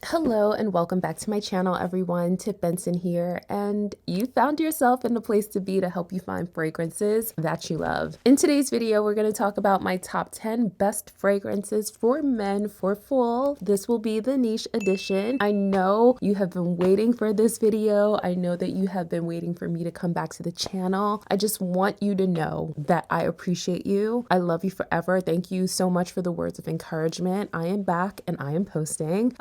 Hello and welcome back to my channel, everyone. Tiff Benson here, and you found yourself in the place to be to help you find fragrances that you love. In today's video, we're going to talk about my top 10 best fragrances for men for fall. This will be the niche edition. I know you have been waiting for this video. I know that you have been waiting for me to come back to the channel. I just want you to know that I appreciate you. I love you forever. Thank you so much for the words of encouragement. I am back and I am posting.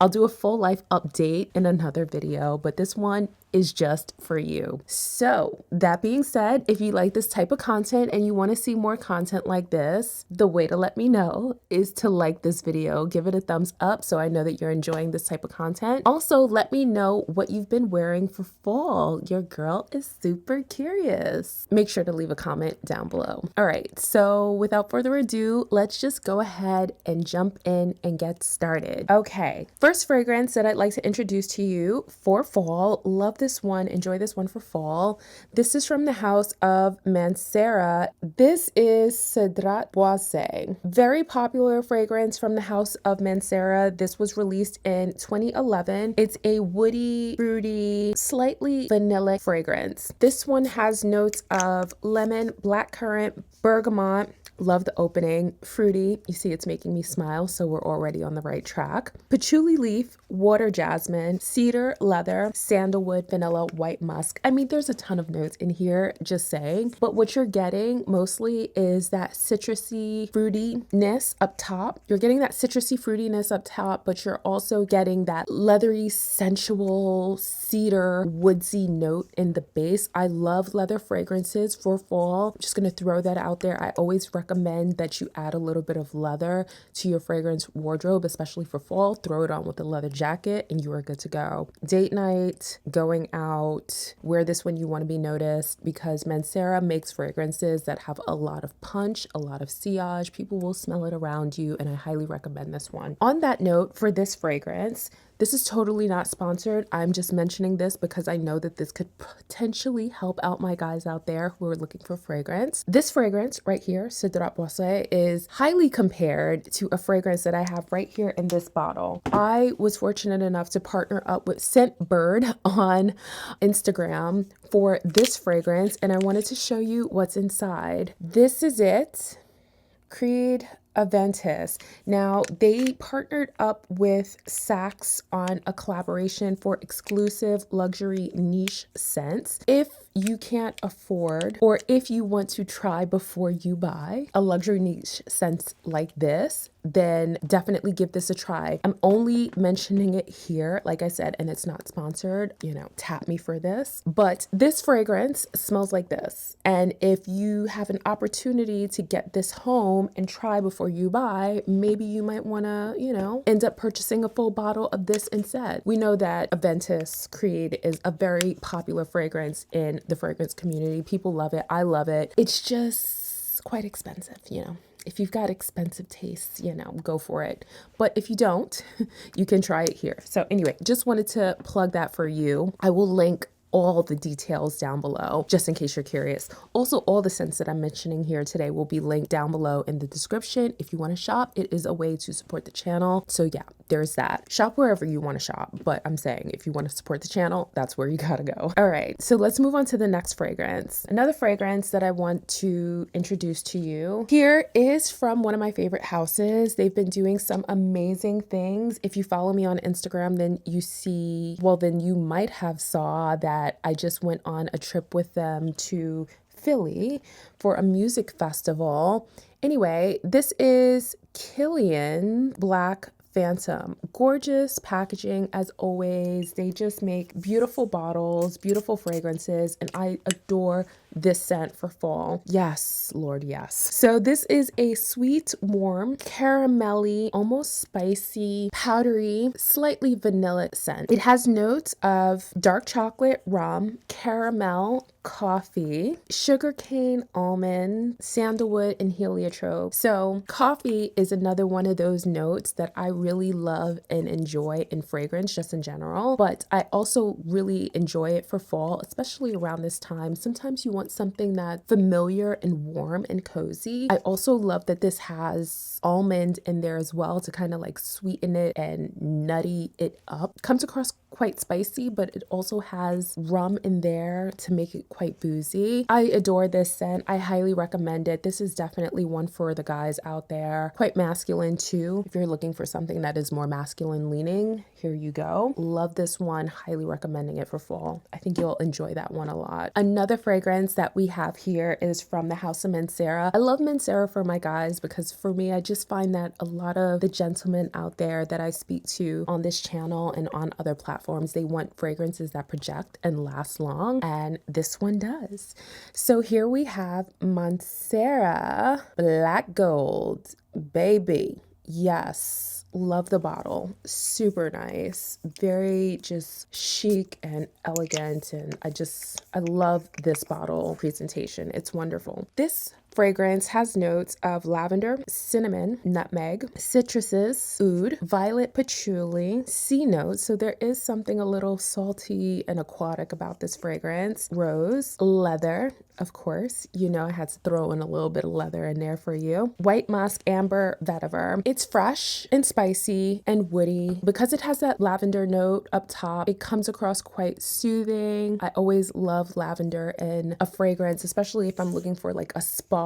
I'll do a full life update in another video, but this one is just for you. So that being said, if you like this type of content and you want to see more content like this, the way to let me know is to like this video, give it a thumbs up so I know that you're enjoying this type of content. Also, let me know what you've been wearing for fall. Your girl is super curious. Make sure to leave a comment down below. All right, so without further ado, let's just go ahead and jump in and get started. Okay, first fragrance that I'd like to introduce to you for fall. Love this one, enjoy this one for fall. This is from the house of Mancera. This is Cedrat Boise. Very popular fragrance from the house of Mancera. This was released in 2011. It's a woody, fruity, slightly vanilla fragrance. This one has notes of lemon, blackcurrant, bergamot. Love the opening. Fruity. You see it's making me smile, so we're already on the right track. Patchouli leaf, water jasmine, cedar, leather, sandalwood, vanilla, white musk. I mean, there's a ton of notes in here, just saying. But what you're getting mostly is that citrusy fruitiness up top. You're getting that citrusy fruitiness up top, but you're also getting that leathery, sensual, cedar, woodsy note in the base. I love leather fragrances for fall. I'm just going to throw that out there. I always recommend that you add a little bit of leather to your fragrance wardrobe, especially for fall. Throw it on with a leather jacket and you are good to go. Date night, going out, wear this when you want to be noticed, because Mancera makes fragrances that have a lot of punch, a lot of sillage. People will smell it around you, and I highly recommend this one. On that note, for this fragrance, this is totally not sponsored. I'm just mentioning this because I know that this could potentially help out my guys out there who are looking for fragrance. This fragrance right here, Cedrat Boise, is highly compared to a fragrance that I have right here in this bottle. I was fortunate enough to partner up with Scentbird on Instagram for this fragrance, and I wanted to show you what's inside. This is it. Creed Aventis. Now, they partnered up with Saks on a collaboration for exclusive luxury niche scents. If you can't afford, or if you want to try before you buy a luxury niche scent like this, then definitely give this a try. I'm only mentioning it here, like I said, and it's not sponsored, tap me for this. But this fragrance smells like this. And if you have an opportunity to get this home and try before you buy, maybe you might want to, end up purchasing a full bottle of this instead. We know that Aventis Creed is a very popular fragrance in the fragrance community. People love it. I love it. It's just quite expensive, If you've got expensive tastes, go for it. But if you don't, you can try it here. So anyway, just wanted to plug that for you. I will link all the details down below, just in case you're curious. Also, all the scents that I'm mentioning here today will be linked down below in the description. If you want to shop, it is a way to support the channel. So yeah, there's that. Shop wherever you want to shop, but I'm saying if you want to support the channel, that's where you gotta go. All right, so let's move on to the next fragrance. Another fragrance that I want to introduce to you here is from one of my favorite houses. They've been doing some amazing things. If you follow me on Instagram, then you might have saw that I just went on a trip with them to Philly for a music festival. Anyway, this is Kilian Black Phantom. Gorgeous packaging as always. They just make beautiful bottles, beautiful fragrances, and I adore this scent for fall. Yes, Lord, yes. So this is a sweet, warm, caramelly, almost spicy, powdery, slightly vanilla scent. It has notes of dark chocolate, rum, caramel, coffee, sugarcane, almond, sandalwood, and heliotrope. So coffee is another one of those notes that I really love and enjoy in fragrance just in general, but I also really enjoy it for fall, especially around this time. Sometimes you want want something that's familiar and warm and cozy. I also love that this has almond in there as well to kind of like sweeten it and nutty it up. Comes across quite spicy, but it also has rum in there to make it quite boozy. I adore this scent. I highly recommend it. This is definitely one for the guys out there. Quite masculine too. If you're looking for something that is more masculine leaning, here you go. Love this one. Highly recommending it for fall. I think you'll enjoy that one a lot. Another fragrance that we have here is from the house of Mancera. I love Mancera for my guys because for me, I just find that a lot of the gentlemen out there that I speak to on this channel and on other platforms, they want fragrances that project and last long, and this one does. So here we have Mancera Black Gold, baby. Yes, love the bottle. Super nice, very just chic and elegant, and I love this bottle presentation. It's wonderful. This fragrance has notes of lavender, cinnamon, nutmeg, citruses, oud, violet patchouli, sea notes. So there is something a little salty and aquatic about this fragrance. Rose, leather, of course. You know I had to throw in a little bit of leather in there for you. White musk, amber, vetiver. It's fresh and spicy and woody. Because it has that lavender note up top, it comes across quite soothing. I always love lavender in a fragrance, especially if I'm looking for like a spa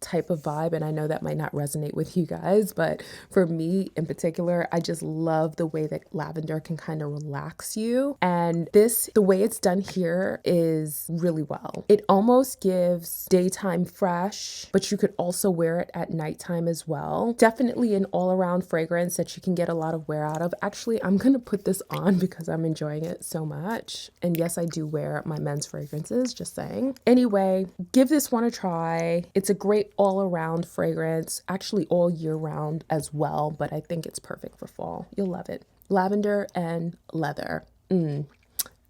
type of vibe, and I know that might not resonate with you guys, but for me in particular, I just love the way that lavender can kind of relax you. And this, the way it's done here is really well. It almost gives daytime fresh, but you could also wear it at nighttime as well. Definitely an all-around fragrance that you can get a lot of wear out of. Actually, I'm gonna put this on because I'm enjoying it so much. And yes, I do wear my men's fragrances, just saying. Anyway, give this one a try. It's a great all-around fragrance, actually all year round as well, but I think it's perfect for fall. You'll love it. Lavender and leather.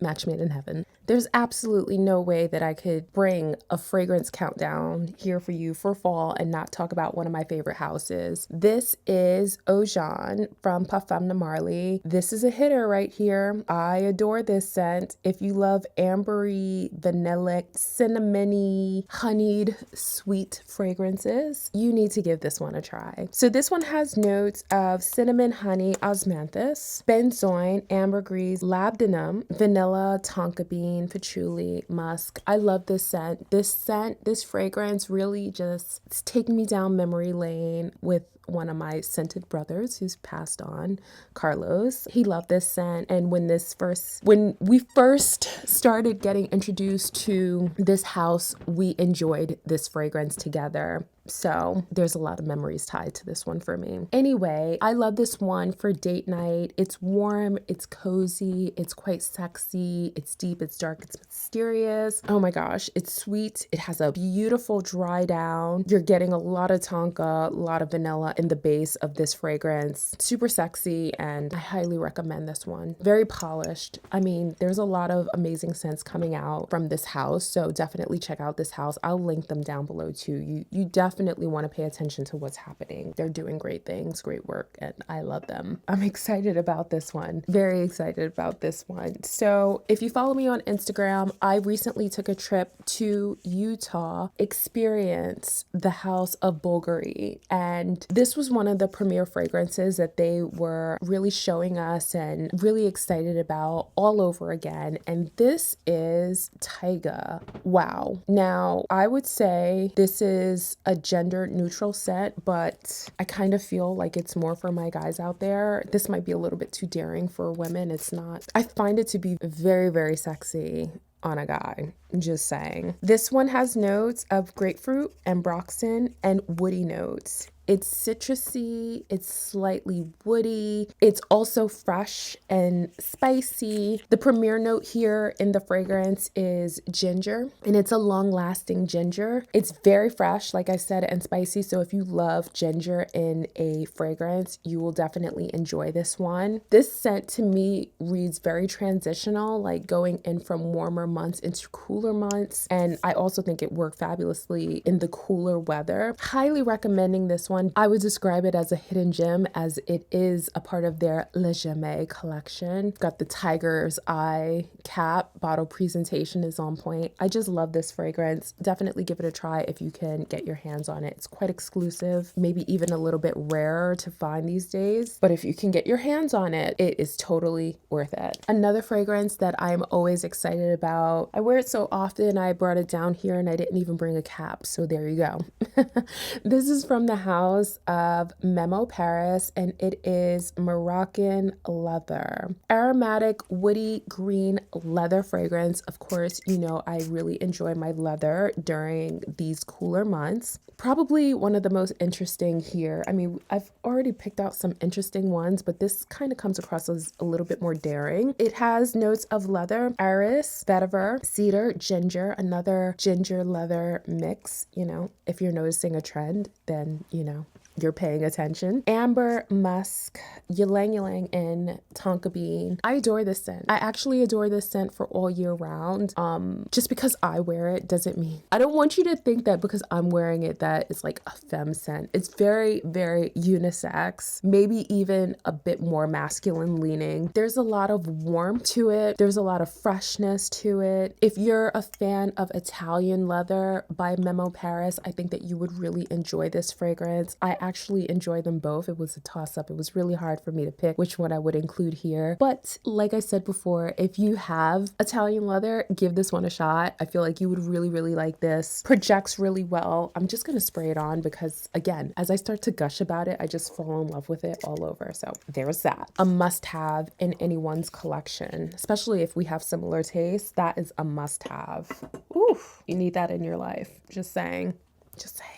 Match made in heaven. There's absolutely no way that I could bring a fragrance countdown here for you for fall and not talk about one of my favorite houses. This is Oajan from Parfums de Marly. This is a hitter right here. I adore this scent. If you love ambery, vanillic, cinnamony, honeyed, sweet fragrances, you need to give this one a try. So this one has notes of cinnamon, honey, osmanthus, benzoin, ambergris, labdanum, vanilla, tonka bean, patchouli, musk. I love this scent. This fragrance really just, it's taking me down memory lane with one of my scented brothers who's passed on, Carlos. He loved this scent. And when we first started getting introduced to this house, we enjoyed this fragrance together. So there's a lot of memories tied to this one for me. Anyway, I love this one for date night. It's warm, it's cozy, it's quite sexy, it's deep, it's dark, it's mysterious. Oh my gosh, it's sweet. It has a beautiful dry down. You're getting a lot of tonka, a lot of vanilla in the base of this fragrance. Super sexy, and I highly recommend this one. Very polished. I mean, there's a lot of amazing scents coming out from this house, so definitely check out this house. I'll link them down below too. You definitely want to pay attention to what's happening. They're doing great things, great work, and I love them. I'm excited about this one. Very excited about this one. So if you follow me on Instagram, I recently took a trip to Utah, experienced the house of Bvlgari, and this was one of the premier fragrances that they were really showing us and really excited about all over again. And this is Tygar. Wow. Now, I would say this is a gender neutral scent, but I kind of feel like it's more for my guys out there. This might be a little bit too daring for women. It's not. I find it to be very, very sexy on a guy. Just saying. This one has notes of grapefruit, ambroxan, and woody notes. It's citrusy, it's slightly woody, it's also fresh and spicy. The premier note here in the fragrance is ginger, and it's a long-lasting ginger. It's very fresh, like I said, and spicy, so if you love ginger in a fragrance, you will definitely enjoy this one. This scent to me reads very transitional, like going in from warmer months into cooler months, and I also think it worked fabulously in the cooler weather. Highly recommending this one. one, I would describe it as a hidden gem, as it is a part of their Gemme collection. Got the tiger's eye cap. Bottle presentation is on point. I just love this fragrance. Definitely give it a try if you can get your hands on it. It's quite exclusive, maybe even a little bit rarer to find these days, but if you can get your hands on it, it is totally worth it. Another fragrance that I'm always excited about, I wear it so often I brought it down here and I didn't even bring a cap, so there you go. This is from the house of Memo Paris, and it is Moroccan leather. Aromatic woody green leather fragrance. Of course, you know I really enjoy my leather during these cooler months. Probably one of the most interesting here. I mean, I've already picked out some interesting ones, but this kind of comes across as a little bit more daring. It has notes of leather, iris, vetiver, cedar, ginger, another ginger leather mix. You know, if you're noticing a trend, then, you know, you're paying attention. Amber, musk, ylang ylang, and tonka bean. I adore this scent. I actually adore this scent for all year round. Just because I wear it doesn't mean, I don't want you to think that because I'm wearing it that it's like a femme scent. It's very, very unisex, maybe even a bit more masculine leaning. There's a lot of warmth to it. There's a lot of freshness to it. If you're a fan of Italian leather by Memo Paris, I think that you would really enjoy this fragrance. I actually enjoy them both. It was a toss-up. It was really hard for me to pick which one I would include here. But like I said before, if you have Italian leather, give this one a shot. I feel like you would really, really like this. Projects really well. I'm just gonna spray it on because, again, as I start to gush about it, I just fall in love with it all over. So there's that. A must-have in anyone's collection, especially if we have similar tastes. That is a must-have. Oof, you need that in your life. Just saying. Just saying.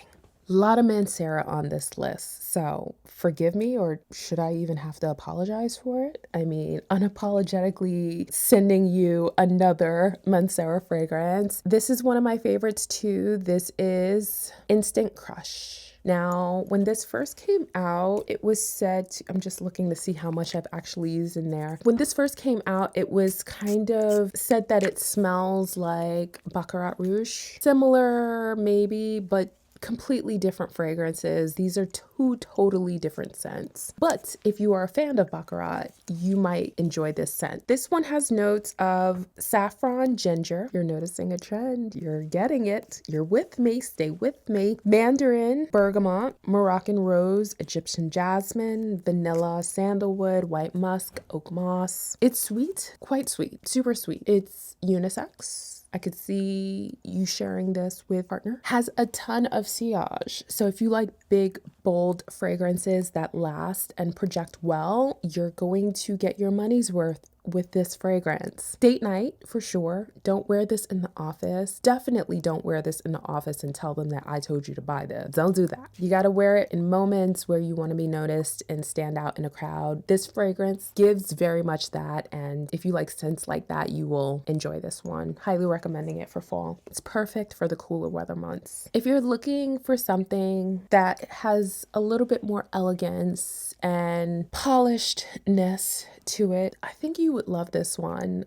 A lot of Mancera on this list, so forgive me, or should I even have to apologize for it? I mean, unapologetically sending you another Mancera fragrance. This is one of my favorites too. This is Instant Crush. Now, when this first came out, it was said to, I'm just looking to see how much I've actually used in there. When this first came out, it was kind of said that it smells like Baccarat Rouge. Similar, maybe, but completely different fragrances. These are two totally different scents. But if you are a fan of Baccarat, you might enjoy this scent. This one has notes of saffron, ginger. You're noticing a trend. You're getting it. You're with me. Stay with me. Mandarin, bergamot, Moroccan rose, Egyptian jasmine, vanilla, sandalwood, white musk, oak moss. It's sweet, quite sweet, super sweet. It's unisex. I could see you sharing this with a partner. Has a ton of sillage. So if you like big, bold fragrances that last and project well, you're going to get your money's worth with this fragrance. Date night for sure. Don't wear this in the office. Definitely don't wear this in the office and tell them that I told you to buy this. Don't do that. You got to wear it in moments where you want to be noticed and stand out in a crowd. This fragrance gives very much that, and if you like scents like that, you will enjoy this one. Highly recommending it for fall. It's perfect for the cooler weather months. If you're looking for something that has a little bit more elegance and polishedness to it, I think you would love this one.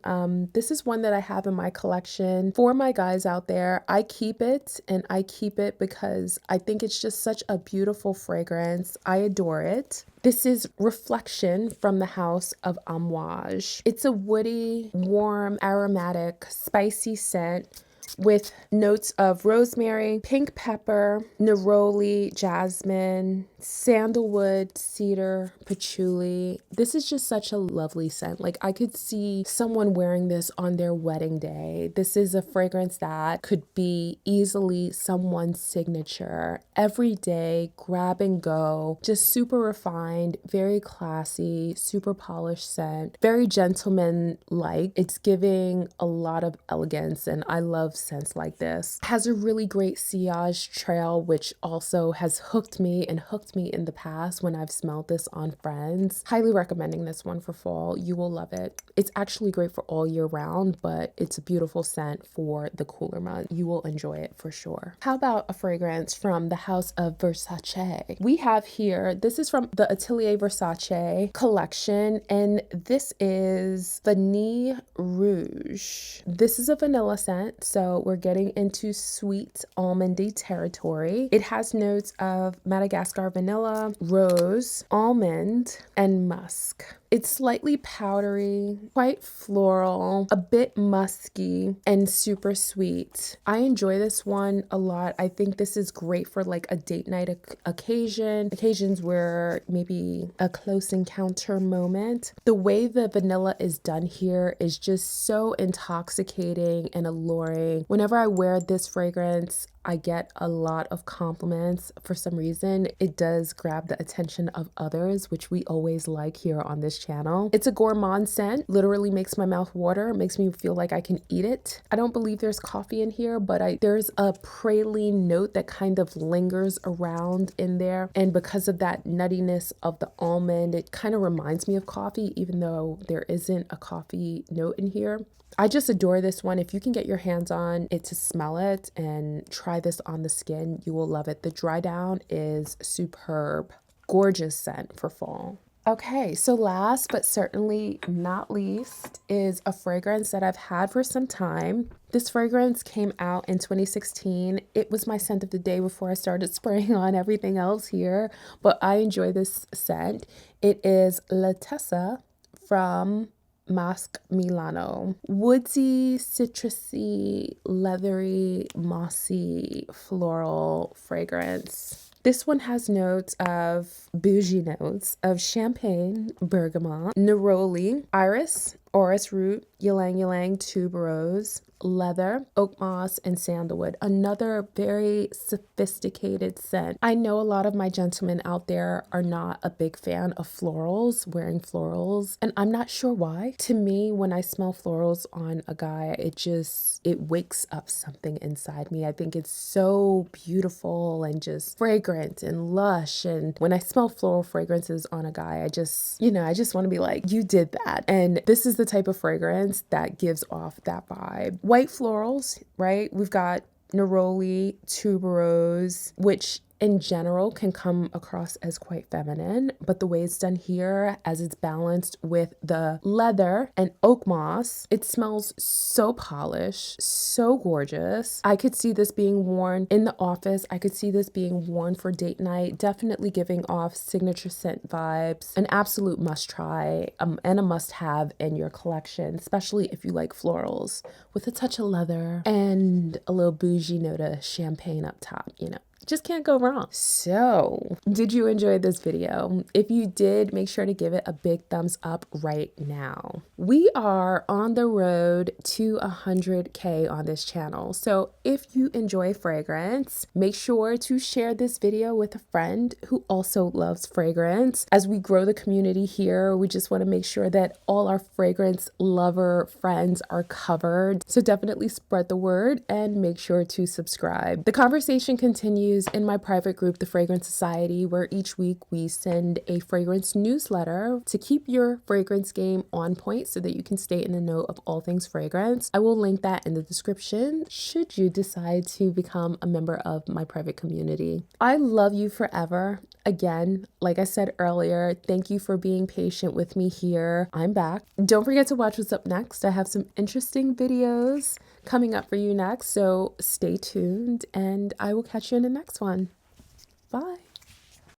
This is one that I have in my collection. For my guys out there, I keep it, and I keep it because I think it's just such a beautiful fragrance. I adore it. This is Reflection from the house of Amouage. It's a woody, warm, aromatic, spicy scent with notes of rosemary, pink pepper, neroli, jasmine, sandalwood, cedar, patchouli. This is just such a lovely scent. Like, I could see someone wearing this on their wedding day. This is a fragrance that could be easily someone's signature. Every day, grab and go, just super refined, very classy, super polished scent, very gentleman-like. It's giving a lot of elegance, and I love scents like this. Has a really great sillage trail, which also has hooked me in the past when I've smelled this on friends. Highly recommending this one for fall. You will love it. It's actually great for all year round, but it's a beautiful scent for the cooler month. You will enjoy it for sure. How about a fragrance from the house of Versace? We have here, this is from the Atelier Versace collection, and this is Vanille Rouge. This is a vanilla scent, so So we're getting into sweet almondy territory. It has notes of Madagascar vanilla, rose, almond, and musk. It's slightly powdery, quite floral, a bit musky, and super sweet. I enjoy this one a lot. I think this is great for like a date night occasions where maybe a close encounter moment. The way the vanilla is done here is just so intoxicating and alluring. Whenever I wear this fragrance, I get a lot of compliments. For some reason, it does grab the attention of others, which we always like here on this channel. It's a gourmand scent, literally makes my mouth water, makes me feel like I can eat it. I don't believe there's coffee in here, but there's a praline note that kind of lingers around in there. And because of that nuttiness of the almond, it kind of reminds me of coffee, even though there isn't a coffee note in here. I just adore this one. If you can get your hands on it to smell it and try this on the skin, you will love it. The dry down is superb. Gorgeous scent for fall. Okay, so last but certainly not least is a fragrance that I've had for some time. This fragrance came out in 2016. It was my scent of the day before I started spraying on everything else here, but I enjoy this scent. It is Atessa from Masque Milano. Woodsy, citrusy, leathery, mossy, floral fragrance. This one has notes of bougie notes of champagne, bergamot, neroli, iris, orris root, ylang ylang, tuberose, leather, oak moss, and sandalwood. Another very sophisticated scent. I know a lot of my gentlemen out there are not a big fan of florals, wearing florals, and I'm not sure why. To me, when I smell florals on a guy, it wakes up something inside me. I think it's so beautiful and just fragrant and lush. And when I smell floral fragrances on a guy, I just want to be like, you did that. And this is the type of fragrance that gives off that vibe. White florals, right? We've got neroli, tuberose, which in general can come across as quite feminine, but the way it's done here, as it's balanced with the leather and oak moss, it smells so polished, so gorgeous. I could see this being worn in the office. I could see this being worn for date night, definitely giving off signature scent vibes. An absolute must try and a must have in your collection, especially if you like florals with a touch of leather and a little bougie note of champagne up top, just can't go wrong. So, did you enjoy this video? If you did, make sure to give it a big thumbs up right now. We are on the road to 100K on this channel. So if you enjoy fragrance, make sure to share this video with a friend who also loves fragrance. As we grow the community here, we just want to make sure that all our fragrance lover friends are covered. So definitely spread the word and make sure to subscribe. The conversation continues in my private group, the Fragrance Society, where each week we send a fragrance newsletter to keep your fragrance game on point so that you can stay in the know of all things fragrance. I will link that in the description should you decide to become a member of my private community. I love you forever. Again, like I said earlier, thank you for being patient with me here. I'm back. Don't forget to watch what's up next. I have some interesting videos coming up for you next, so stay tuned and I will catch you in the next one. Bye.